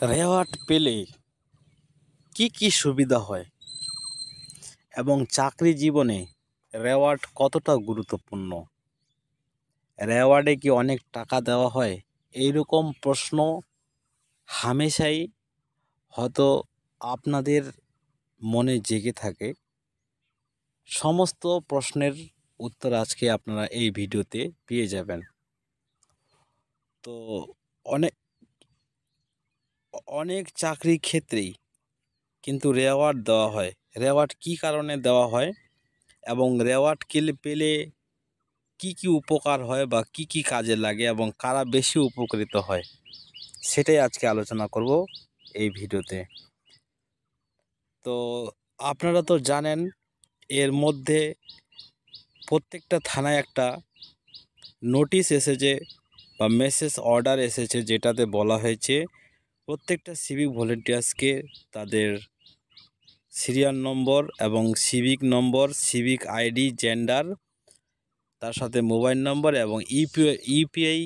Reward পেলে কি কি সুবিধা হয় এবং চাকরি জীবনে রেওয়ার্ড কতটা গুরুত্বপূর্ণ? রেওয়ার্ডে কি অনেক টাকা দেওয়া হয়? এইরকম প্রশ্ন হামেশাই হয়তো আপনাদের মনে জেগে থাকে। সমস্ত প্রশ্নের উত্তর আজকে আপনারা এই ভিডিওতে পেয়ে যাবেন। তো অনেক অনেক চাকরির ক্ষেত্রেই কিন্তু রেওয়ার্ড দেওয়া হয়। রেওয়ার্ড কী কারণে দেওয়া হয় এবং রেওয়ার্ড পেলে কি কি উপকার হয় বা কি কি কাজে লাগে এবং কারা বেশি উপকৃত হয়, সেটাই আজকে আলোচনা করব এই ভিডিওতে। তো আপনারা তো জানেন, এর মধ্যে প্রত্যেকটা থানায় একটা নোটিশ এসেছে বা মেসেজ অর্ডার এসেছে, যেটাতে বলা হয়েছে প্রত্যেকটা সিভিক ভলেন্টিয়ার্সকে তাদের সিরিয়াল নম্বর এবং সিভিক নম্বর, সিভিক আইডি, জেন্ডার, তার সাথে মোবাইল নম্বর এবং ইউপিআই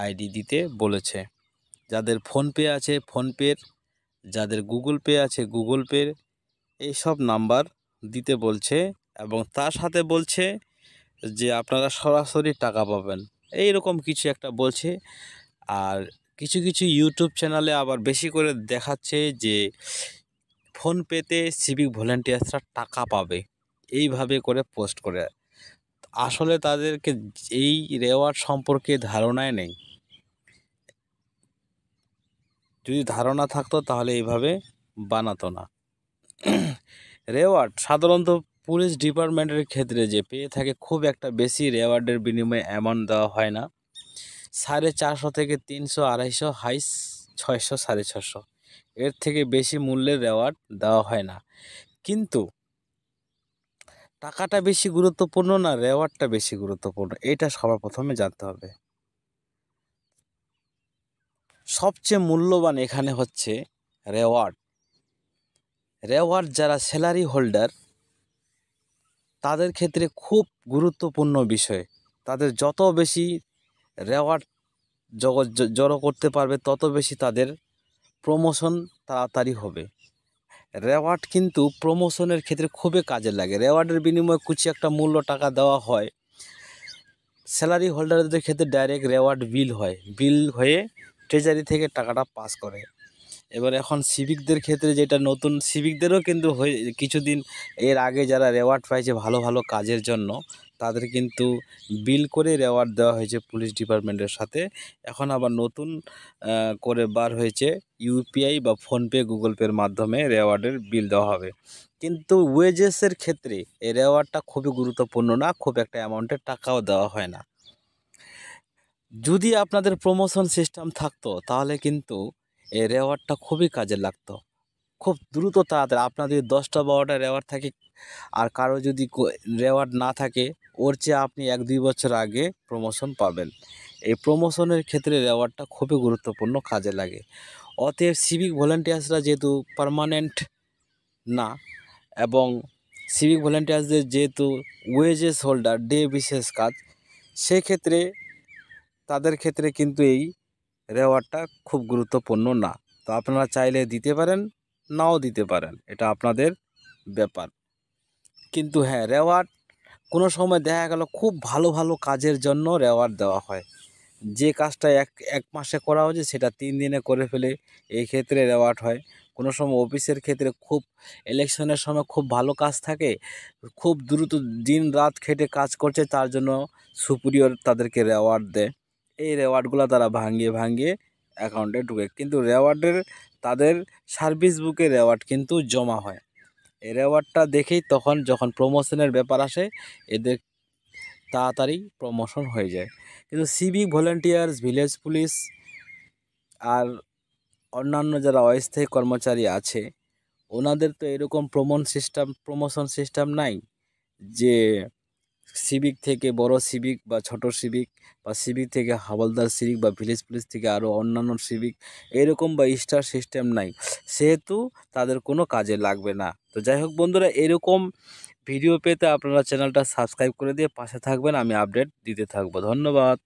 আইডি দিতে বলেছে। যাদের ফোনপে আছে ফোনপের, যাদের গুগল পে আছে গুগল পের, এইসব নাম্বার দিতে বলছে এবং তার সাথে বলছে যে আপনারা সরাসরি টাকা পাবেন, এইরকম কিছু একটা বলছে। আর কিছু কিছু ইউটিউব চ্যানেলে আবার বেশি করে দেখাচ্ছে যে ফোনপেতে সিভিক ভলেন্টিয়ার্সরা টাকা পাবে, এইভাবে করে পোস্ট করে। আসলে তাদেরকে এই রেওয়ার্ড সম্পর্কে ধারণাই নেই। যদি ধারণা থাকতো তাহলে এইভাবে বানাতো না। রেওয়ার্ড সাধারণত পুলিশ ডিপার্টমেন্টের ক্ষেত্রে যে পেয়ে থাকে, খুব একটা বেশি রেওয়ার্ডের বিনিময়ে অ্যামাউন্ট দেওয়া হয় না। 450 থেকে 300, 250, হাইস 600, 650, এর থেকে বেশি মূল্যের রেওয়ার্ড দেওয়া হয় না। কিন্তু টাকাটা বেশি গুরুত্বপূর্ণ না রেওয়ার্ডটা বেশি গুরুত্বপূর্ণ, এটা সবার প্রথমে জানতে হবে। সবচেয়ে মূল্যবান এখানে হচ্ছে রেওয়ার্ড। রেওয়ার্ড যারা স্যালারি হোল্ডার, তাদের ক্ষেত্রে খুব গুরুত্বপূর্ণ বিষয়। তাদের যত বেশি রেওয়ার্ড জড়ো করতে পারবে, তত বেশি তাদের প্রমোশন তাড়াতাড়ি হবে। রেওয়ার্ড কিন্তু প্রমোশনের ক্ষেত্রে খুবই কাজে লাগে। রেওয়ার্ডের বিনিময়ে কিছু একটা মূল্য টাকা দেওয়া হয়। স্যালারি হোল্ডারদের ক্ষেত্রে ডাইরেক্ট রেওয়ার্ড বিল হয়ে ট্রেজারি থেকে টাকাটা পাস করে। এবার এখন সিভিকদের ক্ষেত্রে যেটা নতুন, সিভিকদেরও কিন্তু কিছুদিন এর আগে যারা রেওয়ার্ড পাইছে ভালো ভালো কাজের জন্য, তাদের কিন্তু বিল করে রেওয়ার্ড দেওয়া হয়েছে পুলিশ ডিপার্টমেন্টের সাথে। এখন আবার নতুন করে বার হয়েছে ইউপিআই বা ফোনপে, গুগল পের মাধ্যমে রেওয়ার্ডের বিল দেওয়া হবে। কিন্তু ওয়েজেসের ক্ষেত্রে এই রেওয়ার্ডটা খুবই গুরুত্বপূর্ণ না, খুব একটা অ্যামাউন্টের টাকাও দেওয়া হয় না। যদি আপনাদের প্রমোশন সিস্টেম থাকতো তাহলে কিন্তু এই রেওয়ার্ডটা খুবই কাজে লাগতো, খুব দ্রুত তাড়াতাড়ি। আপনার যদি 10টা 12টা রেওয়ার্ড থাকে আর কারো যদি রেওয়ার্ড না থাকে, ওর চেয়ে আপনি 1-2 বছর আগে প্রমোশন পাবেন। এই প্রমোশনের ক্ষেত্রে রেওয়ার্ডটা খুবই গুরুত্বপূর্ণ, কাজে লাগে। অতএব সিভিক ভলেন্টিয়ার্সরা যেহেতু পার্মানেন্ট না এবং সিভিক ভলেন্টিয়ার্সদের যেহেতু ওয়েজেস হোল্ডার, ডে বিশেষ কাজ, সেক্ষেত্রে তাদের ক্ষেত্রে কিন্তু এই রেওয়ার্ডটা খুব গুরুত্বপূর্ণ না। তো আপনারা চাইলে দিতে পারেন, নাও দিতে পারেন, এটা আপনাদের ব্যাপার। কিন্তু হ্যাঁ, রেওয়ার্ড কোনো সময় দেখা গেল খুব ভালো ভালো কাজের জন্য রেওয়ার্ড দেওয়া হয়। যে কাজটা এক মাসে করা হয়েছে সেটা 3 দিনে করে ফেলে, এই ক্ষেত্রে রেওয়ার্ড হয়। কোনো সময় অফিসের ক্ষেত্রে খুব ইলেকশনের সময় খুব ভালো কাজ থাকে, খুব দ্রুত দিন রাত খেটে কাজ করছে, তার জন্য সুপিরিয়র তাদেরকে রেওয়ার্ড দেয়। এই রেওয়ার্ডগুলো তারা ভাঙিয়ে ভাঙিয়ে অ্যাকাউন্টে ঢুকে, কিন্তু রেওয়ার্ডের তাদের সার্ভিস বুকে রেওয়ার্ড কিন্তু জমা হয়। এই রেওয়ার্ডটা দেখেই তখন যখন প্রমোশনের ব্যাপার আসে, এদের তাড়াতাড়ি প্রমোশন হয়ে যায়। কিন্তু সিভিক ভলেন্টিয়ার্স, ভিলেজ পুলিশ আর অন্যান্য যারা অস্থায়ী কর্মচারী আছে, ওনাদের তো এরকম প্রমোশন সিস্টেম নাই যে সিভিক থেকে বড় সিভিক বা ছোট সিভিক, বা সিভিক থেকে হাওলদার সিভিক, বা ভিলেজ পুলিশ থেকে আরও অন্যান্য সিভিক, এরকম বা স্টার সিস্টেম নাই, সেহেতু তাদের কোনো কাজে লাগবে না। তো যাই হোক বন্ধুরা, এরকম ভিডিও পেতে আপনারা চ্যানেলটা সাবস্ক্রাইব করে দিয়ে পাশে থাকবেন, আমি আপডেট দিতে থাকবো। ধন্যবাদ।